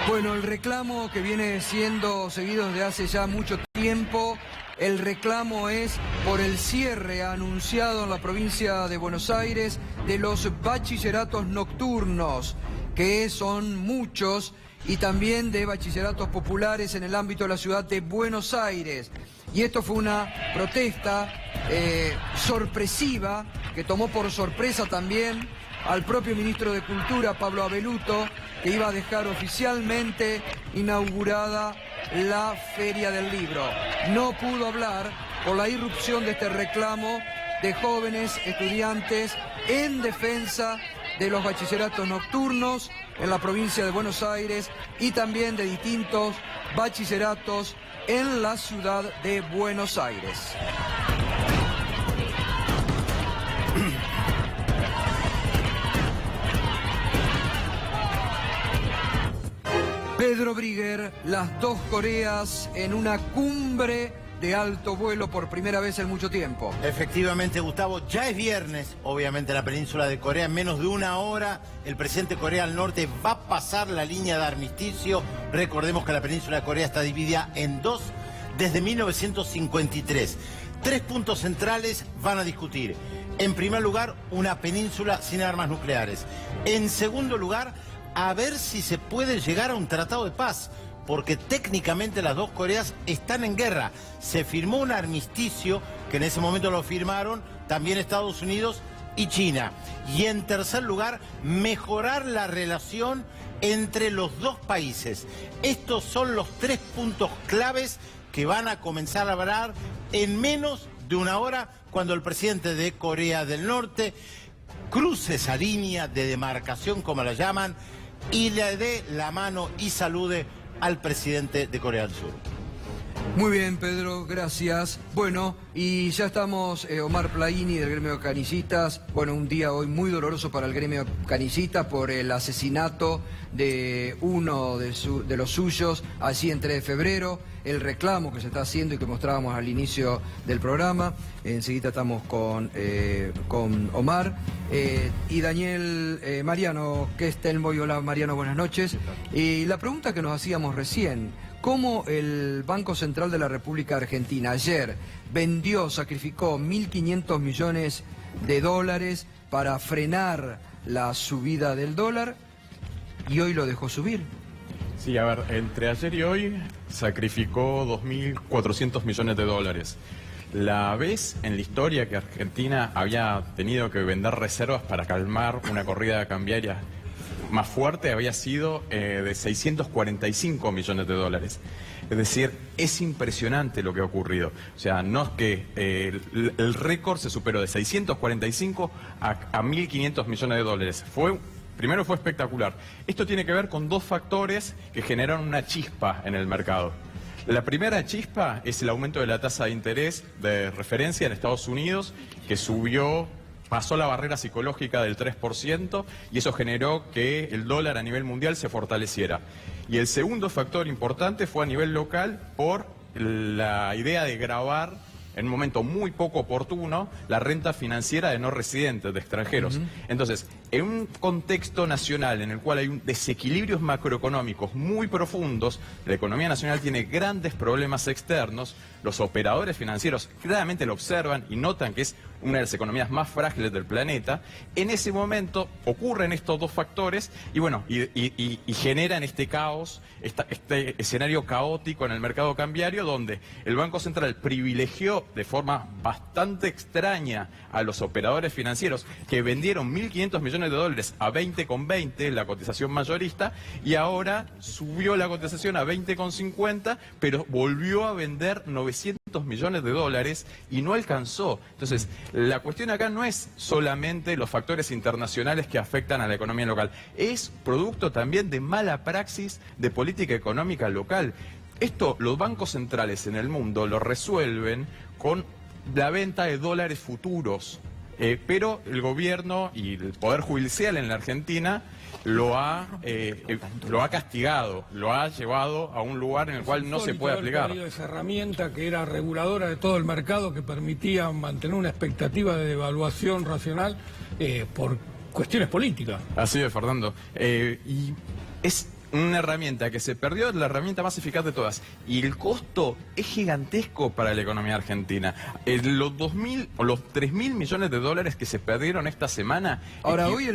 Bueno, el reclamo que viene siendo seguido desde hace ya mucho tiempo, el reclamo es por el cierre anunciado en la provincia de Buenos Aires de los bachilleratos nocturnos, que son muchos, y también de bachilleratos populares en el ámbito de la ciudad de Buenos Aires. Y esto fue una protesta sorpresiva, que tomó por sorpresa también al propio ministro de Cultura, Pablo Abeluto, que iba a dejar oficialmente inaugurada la Feria del Libro. No pudo hablar por la irrupción de este reclamo de jóvenes estudiantes en defensa de los bachilleratos nocturnos en la provincia de Buenos Aires y también de distintos bachilleratos en la ciudad de Buenos Aires. Pedro Briguer, las dos Coreas en una cumbre de alto vuelo por primera vez en mucho tiempo. Efectivamente, Gustavo, ya es viernes, obviamente, en la península de Corea. En menos de una hora, el presidente de Corea del Norte va a pasar la línea de armisticio. Recordemos que la península de Corea está dividida en dos desde 1953. 3 puntos centrales van a discutir. En primer lugar, una península sin armas nucleares. En segundo lugar, a ver si se puede llegar a un tratado de paz porque técnicamente las dos Coreas están en guerra. Se firmó un armisticio, que en ese momento lo firmaron también Estados Unidos y China. Y en tercer lugar, mejorar la relación entre los dos países. Estos son los 3 puntos claves que van a comenzar a hablar en menos de una hora, cuando el presidente de Corea del Norte cruce esa línea de demarcación, como la llaman, y le dé la mano y salude al presidente de Corea del Sur. Muy bien, Pedro, gracias. Bueno, y ya estamos, Omar Plaini del gremio de canicistas. Bueno, un día hoy muy doloroso para el gremio canicista por el asesinato de uno de los suyos allí en 3 de febrero, el reclamo que se está haciendo y que mostrábamos al inicio del programa. Enseguida estamos con Omar y Daniel Mariano Kestelmoy. Hola Mariano, buenas noches. Y la pregunta que nos hacíamos recién: ¿cómo el Banco Central de la República Argentina ayer sacrificó 1.500 millones de dólares para frenar la subida del dólar y hoy lo dejó subir? Sí, a ver, entre ayer y hoy sacrificó 2.400 millones de dólares. La vez en la historia que Argentina había tenido que vender reservas para calmar una corrida cambiaria más fuerte había sido de 645 millones de dólares. Es decir, es impresionante lo que ha ocurrido. O sea, no es que el récord se superó de 645 a 1.500 millones de dólares. Primero fue espectacular. Esto tiene que ver con 2 factores que generaron una chispa en el mercado. La primera chispa es el aumento de la tasa de interés de referencia en Estados Unidos, que pasó la barrera psicológica del 3% y eso generó que el dólar a nivel mundial se fortaleciera. Y el segundo factor importante fue a nivel local por la idea de gravar en un momento muy poco oportuno la renta financiera de no residentes, de extranjeros. Entonces, en un contexto nacional en el cual hay desequilibrios macroeconómicos muy profundos, la economía nacional tiene grandes problemas externos, los operadores financieros claramente lo observan y notan que es una de las economías más frágiles del planeta. En ese momento ocurren estos 2 factores y bueno, y generan este caos, este escenario caótico en el mercado cambiario, donde el Banco Central privilegió de forma bastante extraña a los operadores financieros que vendieron 1.500 millones de dólares a 20,20 la cotización mayorista y ahora subió la cotización a 20,50, pero volvió a vender 900 millones de dólares y no alcanzó. Entonces, la cuestión acá no es solamente los factores internacionales que afectan a la economía local, es producto también de mala praxis de política económica local. Esto los bancos centrales en el mundo lo resuelven con la venta de dólares futuros, pero el gobierno y el Poder Judicial en la Argentina lo ha castigado, lo ha llevado a un lugar en el cual no se puede aplicar. Esa herramienta que era reguladora de todo el mercado, que permitía mantener una expectativa de devaluación racional por cuestiones políticas. Así es, Fernando. Y es una herramienta que se perdió, es la herramienta más eficaz de todas. Y el costo es gigantesco para la economía argentina. Los 2.000 o los 3.000 millones de dólares que se perdieron esta semana. Ahora, hoy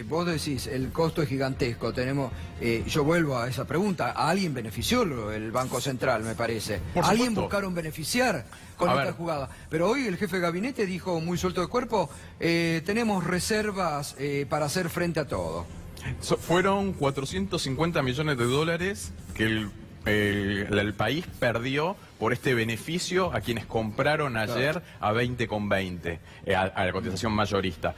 vos decís, el costo es gigantesco. Yo vuelvo a esa pregunta. ¿A alguien benefició el Banco Central, me parece? ¿A alguien buscaron beneficiar con esta jugada? Pero hoy el jefe de gabinete dijo muy suelto de cuerpo, tenemos reservas para hacer frente a todo. Fueron 450 millones de dólares que el país perdió por este beneficio a quienes compraron ayer a 20,20 a la cotización mayorista.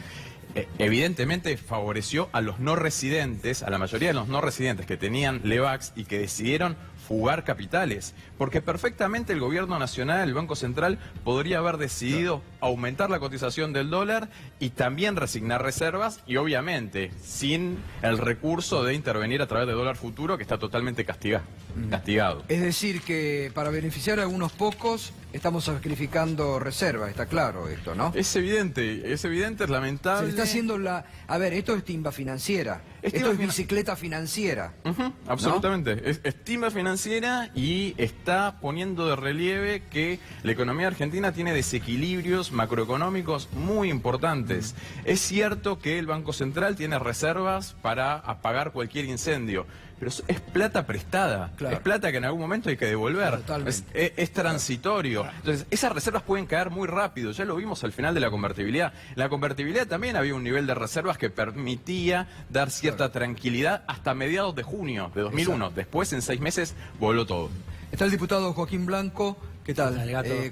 Evidentemente favoreció a los no residentes, a la mayoría de los no residentes que tenían LEVAX y que decidieron fugar capitales, porque perfectamente el gobierno nacional, el Banco Central, podría haber decidido aumentar la cotización del dólar y también resignar reservas y obviamente sin el recurso de intervenir a través de dólar futuro, que está totalmente castigado. Es decir, que para beneficiar a algunos pocos estamos sacrificando reservas, está claro esto, ¿no? Es evidente, es lamentable. Se le está haciendo A ver, esto es timba financiera. Esto es bicicleta financiera. Absolutamente. ¿No? Es estima financiera y está poniendo de relieve que la economía argentina tiene desequilibrios macroeconómicos muy importantes. Es cierto que el Banco Central tiene reservas para apagar cualquier incendio, pero es plata prestada, es plata que en algún momento hay que devolver, es transitorio. Entonces, esas reservas pueden caer muy rápido, ya lo vimos al final de la convertibilidad. En la convertibilidad también había un nivel de reservas que permitía dar cierta tranquilidad hasta mediados de junio de 2001. Después, en 6 meses, voló todo. Está el diputado Joaquín Blanco. ¿Qué tal?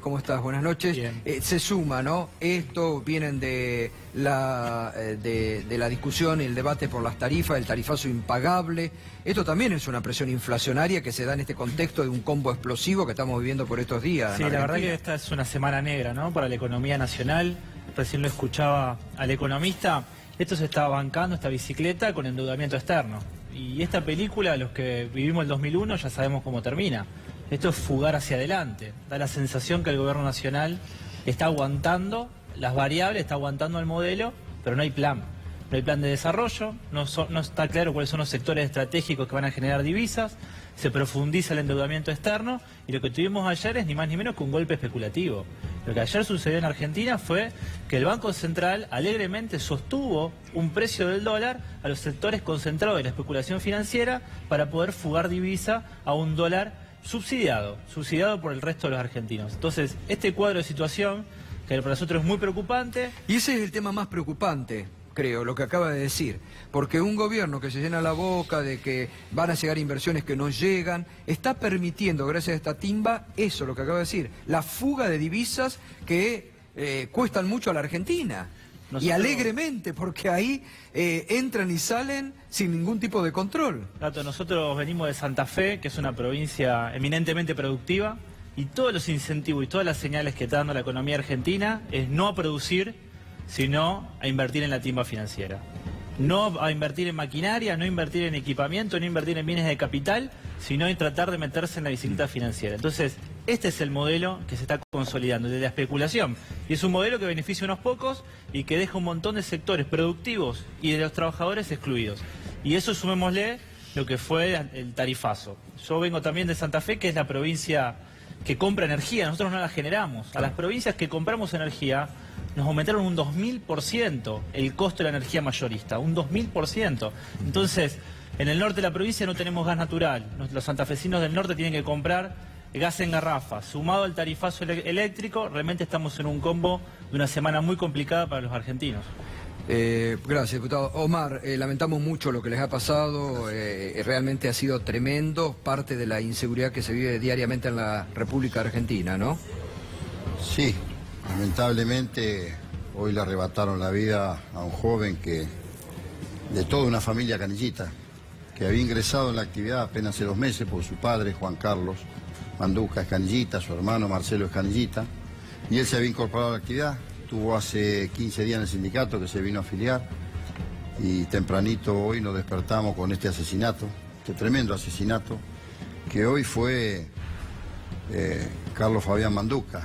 ¿Cómo estás? Buenas noches. Se suma, ¿no? Esto vienen de la discusión y el debate por las tarifas, el tarifazo impagable. Esto también es una presión inflacionaria que se da en este contexto de un combo explosivo que estamos viviendo por estos días. Sí, la verdad que esta es una semana negra, ¿no? Para la economía nacional. Recién lo escuchaba al economista. Esto se está bancando, esta bicicleta, con endeudamiento externo. Y esta película, los que vivimos el 2001, ya sabemos cómo termina. Esto es fugar hacia adelante. Da la sensación que el gobierno nacional está aguantando las variables, está aguantando el modelo, pero no hay plan. No hay plan de desarrollo, no está claro cuáles son los sectores estratégicos que van a generar divisas, se profundiza el endeudamiento externo y lo que tuvimos ayer es ni más ni menos que un golpe especulativo. Lo que ayer sucedió en Argentina fue que el Banco Central alegremente sostuvo un precio del dólar a los sectores concentrados de la especulación financiera para poder fugar divisa a un dólar subsidiado por el resto de los argentinos. Entonces, este cuadro de situación, que para nosotros es muy preocupante. Y ese es el tema más preocupante, creo, lo que acaba de decir. Porque un gobierno que se llena la boca de que van a llegar inversiones que no llegan, está permitiendo, gracias a esta timba, eso, lo que acaba de decir, la fuga de divisas que cuestan mucho a la Argentina. Y alegremente, porque ahí entran y salen sin ningún tipo de control. Nosotros venimos de Santa Fe, que es una provincia eminentemente productiva, y todos los incentivos y todas las señales que está dando la economía argentina es no a producir, sino a invertir en la timba financiera. No a invertir en maquinaria, no invertir en equipamiento, no invertir en bienes de capital, sino en tratar de meterse en la bicicleta financiera. Entonces, este es el modelo que se está consolidando, de la especulación. Y es un modelo que beneficia a unos pocos y que deja un montón de sectores productivos y de los trabajadores excluidos. Y eso sumémosle lo que fue el tarifazo. Yo vengo también de Santa Fe, que es la provincia que compra energía, nosotros no la generamos. A las provincias que compramos energía nos aumentaron un 2000% el costo de la energía mayorista, un 2000%. Entonces, en el norte de la provincia no tenemos gas natural. Los santafesinos del norte tienen que comprar gas en garrafa. Sumado al tarifazo eléctrico, realmente estamos en un combo de una semana muy complicada para los argentinos. Gracias, diputado. Omar, lamentamos mucho lo que les ha pasado, realmente ha sido tremendo, parte de la inseguridad que se vive diariamente en la República Argentina, ¿no? Sí, lamentablemente hoy le arrebataron la vida a un joven de toda una familia canillita, que había ingresado en la actividad apenas hace 2 meses por su padre, Juan Carlos Manduca, es canillita, su hermano Marcelo es canillita, y él se había incorporado a la actividad. Estuvo hace 15 días en el sindicato que se vino a afiliar y tempranito hoy nos despertamos con este asesinato, este tremendo asesinato, que hoy fue Carlos Fabián Manduca.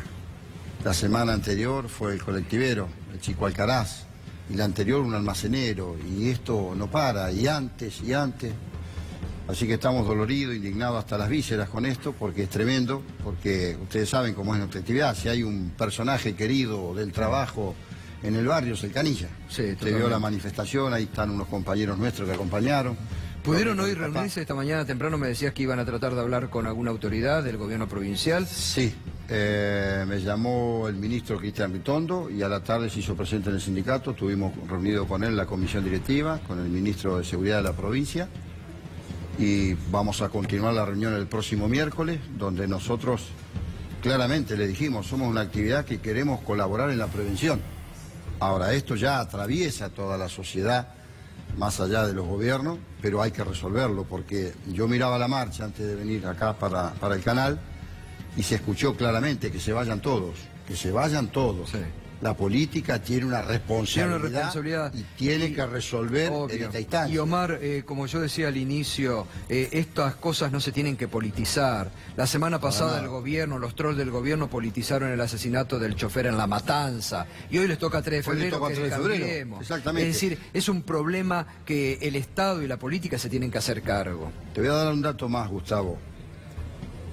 La semana anterior fue el colectivero, el Chico Alcaraz, y la anterior un almacenero, y esto no para, y antes. Así que estamos doloridos, indignados hasta las vísceras con esto, porque es tremendo, porque ustedes saben cómo es nuestra actividad. Si hay un personaje querido del trabajo en el barrio, es el Canilla. Sí, usted vio la manifestación, ahí están unos compañeros nuestros que acompañaron. ¿Pudieron hoy reunirse esta mañana temprano? Me decías que iban a tratar de hablar con alguna autoridad del gobierno provincial. Sí, me llamó el ministro Cristian Ritondo y a la tarde se hizo presente en el sindicato. Estuvimos reunidos con él, la comisión directiva, con el ministro de Seguridad de la provincia. Y vamos a continuar la reunión el próximo miércoles, donde nosotros claramente le dijimos, somos una actividad que queremos colaborar en la prevención. Ahora, esto ya atraviesa toda la sociedad, más allá de los gobiernos, pero hay que resolverlo, porque yo miraba la marcha antes de venir acá para el canal y se escuchó claramente que se vayan todos, que se vayan todos. Sí. La política tiene una responsabilidad, y tiene que resolver en esta instancia. Y Omar, como yo decía al inicio, estas cosas no se tienen que politizar. La semana pasada el gobierno, los trolls del gobierno politizaron el asesinato del chofer en La Matanza. Y hoy les toca 3 de febrero que cambiemos. Exactamente. Es decir, es un problema que el Estado y la política se tienen que hacer cargo. Te voy a dar un dato más, Gustavo.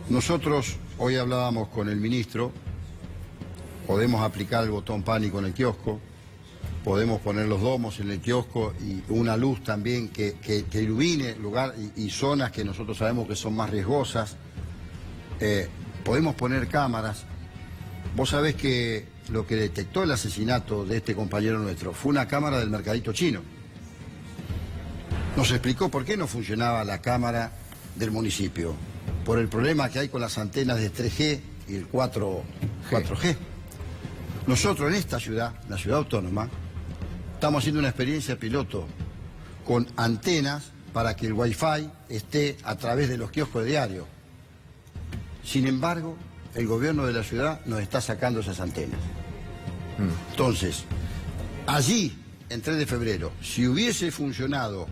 Nosotros hoy hablábamos con el ministro. Podemos aplicar el botón pánico en el kiosco, podemos poner los domos en el kiosco y una luz también que ilumine lugar y zonas que nosotros sabemos que son más riesgosas. Podemos poner cámaras. Vos sabés que lo que detectó el asesinato de este compañero nuestro fue una cámara del mercadito chino. Nos explicó por qué no funcionaba la cámara del municipio, por el problema que hay con las antenas de 3G y el 4G. Nosotros en esta ciudad, la ciudad autónoma, estamos haciendo una experiencia piloto con antenas para que el Wi-Fi esté a través de los kioscos de diario. Sin embargo, el gobierno de la ciudad nos está sacando esas antenas. Entonces, allí, en 3 de febrero, si hubiese funcionado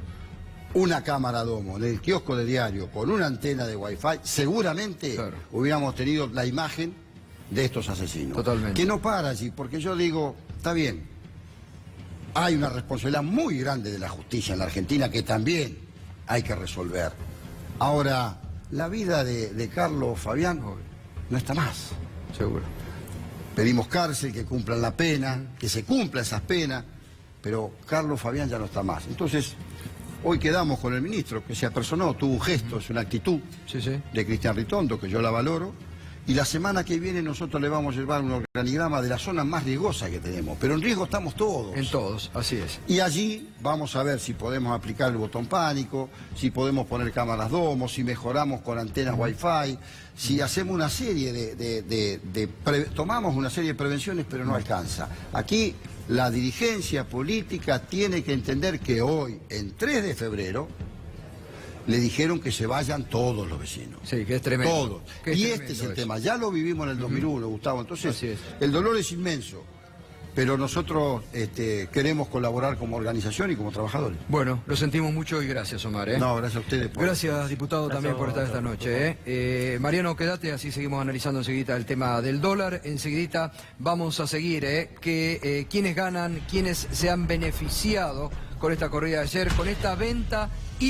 una cámara domo en el kiosco de diario con una antena de Wi-Fi, seguramente hubiéramos tenido la imagen de estos asesinos. Totalmente. Que no para allí, porque yo digo, está bien, hay una responsabilidad muy grande de la justicia en la Argentina que también hay que resolver. Ahora, la vida de Carlos Fabián no está más. Seguro. Pedimos cárcel, que cumplan la pena, que se cumpla esas penas, pero Carlos Fabián ya no está más. Entonces, hoy quedamos con el ministro, que se apersonó, tuvo un gesto, es una actitud de Cristian Ritondo, que yo la valoro. Y la semana que viene nosotros le vamos a llevar un organigrama de las zonas más riesgosas que tenemos. Pero en riesgo estamos todos. En todos, así es. Y allí vamos a ver si podemos aplicar el botón pánico, si podemos poner cámaras domos, si mejoramos con antenas Wi-Fi, si hacemos una serie tomamos una serie de prevenciones, pero no alcanza. Aquí la dirigencia política tiene que entender que hoy, en 3 de febrero, le dijeron que se vayan todos los vecinos. Sí, que es tremendo. Todos. Y este es el tema. Ya lo vivimos en el 2001, Gustavo. Entonces, el dolor es inmenso. Pero nosotros queremos colaborar como organización y como trabajadores. Bueno, lo sentimos mucho y gracias, Omar. No, gracias a ustedes. Gracias, diputado, también por estar esta noche. Mariano, quédate, así seguimos analizando enseguida el tema del dólar. Enseguida vamos a seguir quiénes ganan, quiénes se han beneficiado con esta corrida de ayer, con esta venta y